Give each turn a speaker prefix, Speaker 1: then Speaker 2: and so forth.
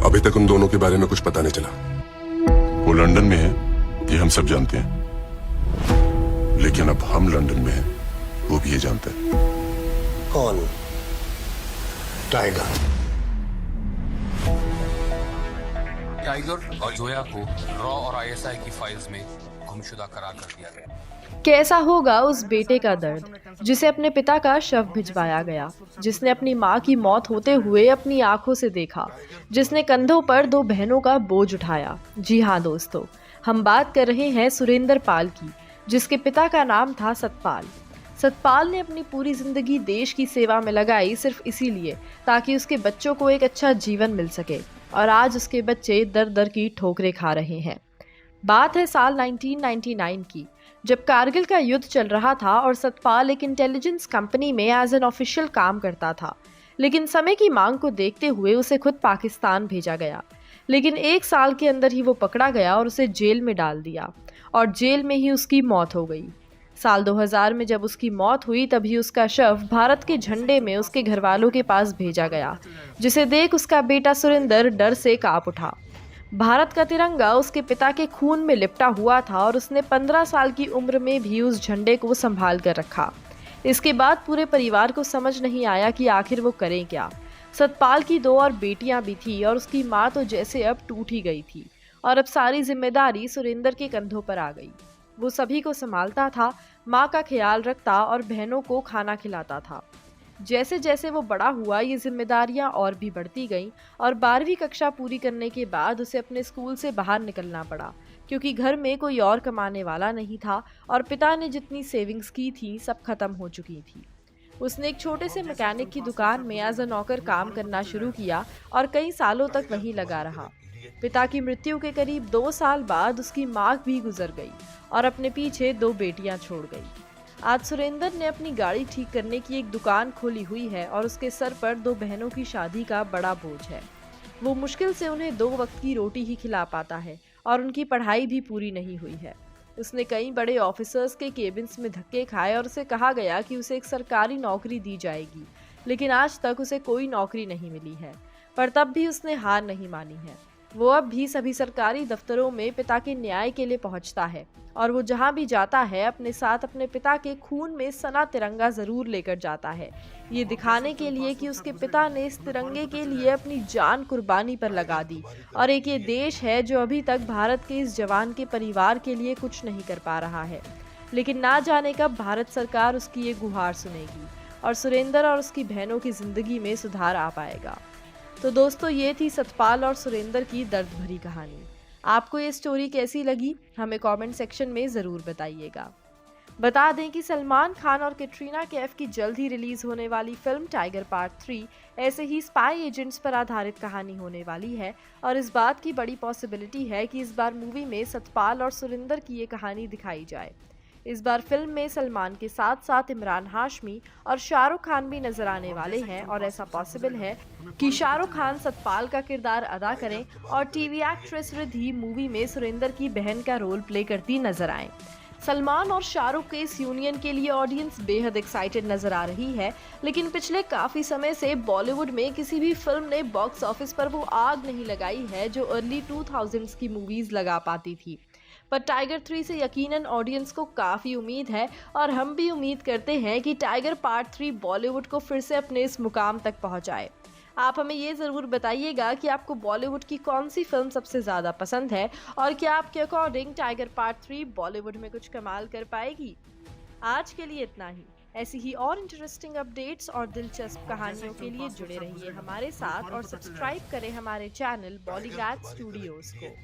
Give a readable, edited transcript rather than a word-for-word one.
Speaker 1: अभी तक उन दोनों के बारे में कुछ पता नहीं चला। वो लंदन में है, ये हम सब जानते हैं, लेकिन अब हम लंदन में हैं, वो भी ये जानता है।
Speaker 2: कौन? टाइगर।
Speaker 3: टाइगर और जोया को रॉ और आईएसआई की फाइल्स में गुमशुदा करार कर दिया गया।
Speaker 4: कैसा होगा उस बेटे का दर्द जिसे अपने पिता का शव भिजवाया गया, जिसने अपनी मां की मौत होते हुए अपनी आंखों से देखा, जिसने कंधों पर 2 बहनों का बोझ उठाया। जी हाँ दोस्तों, हम बात कर रहे हैं सुरेंद्र पाल की, जिसके पिता का नाम था सतपाल। सतपाल ने अपनी पूरी जिंदगी देश की सेवा में लगाई सिर्फ इसीलिए ताकि उसके बच्चों को एक अच्छा जीवन मिल सके, और आज उसके बच्चे दर दर की ठोकरें खा रहे हैं। बात है साल 1999 की, जब कारगिल का युद्ध चल रहा था और सतपाल एक इंटेलिजेंस कंपनी में एज एन ऑफिशियल काम करता था। लेकिन समय की मांग को देखते हुए उसे खुद पाकिस्तान भेजा गया। लेकिन 1 साल के अंदर ही वो पकड़ा गया और उसे जेल में डाल दिया, और जेल में ही उसकी मौत हो गई। साल 2000 में जब उसकी मौत हुई तभी उसका शव भारत के झंडे में उसके घरवालों के पास भेजा गया, जिसे देख उसका बेटा सुरेंद्र डर से कांप उठा। भारत का तिरंगा उसके पिता के खून में लिपटा हुआ था और उसने 15 साल की उम्र में भी उस झंडे को संभाल कर रखा। इसके बाद पूरे परिवार को समझ नहीं आया कि आखिर वो करें क्या। सतपाल की 2 और बेटियां भी थी और उसकी माँ तो जैसे अब टूट ही गई थी, और अब सारी जिम्मेदारी सुरेंद्र के कंधों पर आ गई। वो सभी को संभालता था, माँ का ख्याल रखता और बहनों को खाना खिलाता था। जैसे जैसे वो बड़ा हुआ ये जिम्मेदारियां और भी बढ़ती गईं, और 12वीं कक्षा पूरी करने के बाद उसे अपने स्कूल से बाहर निकलना पड़ा, क्योंकि घर में कोई और कमाने वाला नहीं था और पिता ने जितनी सेविंग्स की थी सब खत्म हो चुकी थी। उसने एक छोटे से मैकेनिक की दुकान में एज अ नौकर काम करना शुरू किया और कई सालों तक वहीं लगा रहा। पिता की मृत्यु के करीब 2 साल बाद उसकी माँ भी गुजर गई और अपने पीछे 2 बेटियां छोड़ गई। आज सुरेंद्र ने अपनी गाड़ी ठीक करने की एक दुकान खोली हुई है और उसके सर पर 2 बहनों की शादी का बड़ा बोझ है। वो मुश्किल से उन्हें 2 वक्त की रोटी ही खिला पाता है और उनकी पढ़ाई भी पूरी नहीं हुई है। उसने कई बड़े ऑफिसर्स के केबिन्स में धक्के खाए और उसे कहा गया कि उसे एक सरकारी नौकरी दी जाएगी, लेकिन आज तक उसे कोई नौकरी नहीं मिली है। पर तब भी उसने हार नहीं मानी है। वो अब भी सभी सरकारी दफ्तरों में पिता के न्याय के लिए पहुंचता है, और वो जहां भी जाता है अपने साथ अपने पिता के खून में सना तिरंगा जरूर लेकर जाता है, ये दिखाने के लिए कि उसके पिता ने इस तिरंगे के लिए अपनी जान कुर्बानी पर लगा दी, और एक ये देश है जो अभी तक भारत के इस जवान के परिवार के लिए कुछ नहीं कर पा रहा है। लेकिन ना जाने कब भारत सरकार उसकी ये गुहार सुनेगी और सुरेंद्र और उसकी बहनों की जिंदगी में सुधार आ पाएगा। तो दोस्तों, ये थी सतपाल और सुरेंद्र की दर्द भरी कहानी। आपको ये स्टोरी कैसी लगी हमें कमेंट सेक्शन में ज़रूर बताइएगा। बता दें कि सलमान खान और कैटरीना कैफ की जल्द ही रिलीज होने वाली फिल्म टाइगर पार्ट 3 ऐसे ही स्पाई एजेंट्स पर आधारित कहानी होने वाली है, और इस बात की बड़ी पॉसिबिलिटी है कि इस बार मूवी में सतपाल और सुरेंद्र की ये कहानी दिखाई जाए। इस बार फिल्म में सलमान के साथ साथ इमरान हाशमी और शाहरुख खान भी नजर आने वाले हैं, और ऐसा पॉसिबल है कि शाहरुख खान सतपाल का किरदार अदा करें और टीवी एक्ट्रेस रिद्धि मूवी में सुरेंद्र की बहन का रोल प्ले करती नजर आएं। सलमान और शाहरुख के इस यूनियन के लिए ऑडियंस बेहद एक्साइटेड नजर आ रही है, लेकिन पिछले काफी समय से बॉलीवुड में किसी भी फिल्म ने बॉक्स ऑफिस पर वो आग नहीं लगाई है जो अर्ली 2000s की मूवीज लगा पाती थी। पर टाइगर 3 से यकीनन ऑडियंस को काफ़ी उम्मीद है, और हम भी उम्मीद करते हैं कि टाइगर पार्ट 3 बॉलीवुड को फिर से अपने इस मुकाम तक पहुंचाए। आप हमें ये ज़रूर बताइएगा कि आपको बॉलीवुड की कौन सी फिल्म सबसे ज़्यादा पसंद है, और क्या आपके अकॉर्डिंग टाइगर पार्ट 3 बॉलीवुड में कुछ कमाल कर पाएगी। आज के लिए इतना ही। ऐसी ही और इंटरेस्टिंग अपडेट्स और दिलचस्प कहानियों के लिए जुड़े रहिए हमारे साथ, और सब्सक्राइब करें हमारे चैनल बॉलीग्राड स्टूडियोज़ को।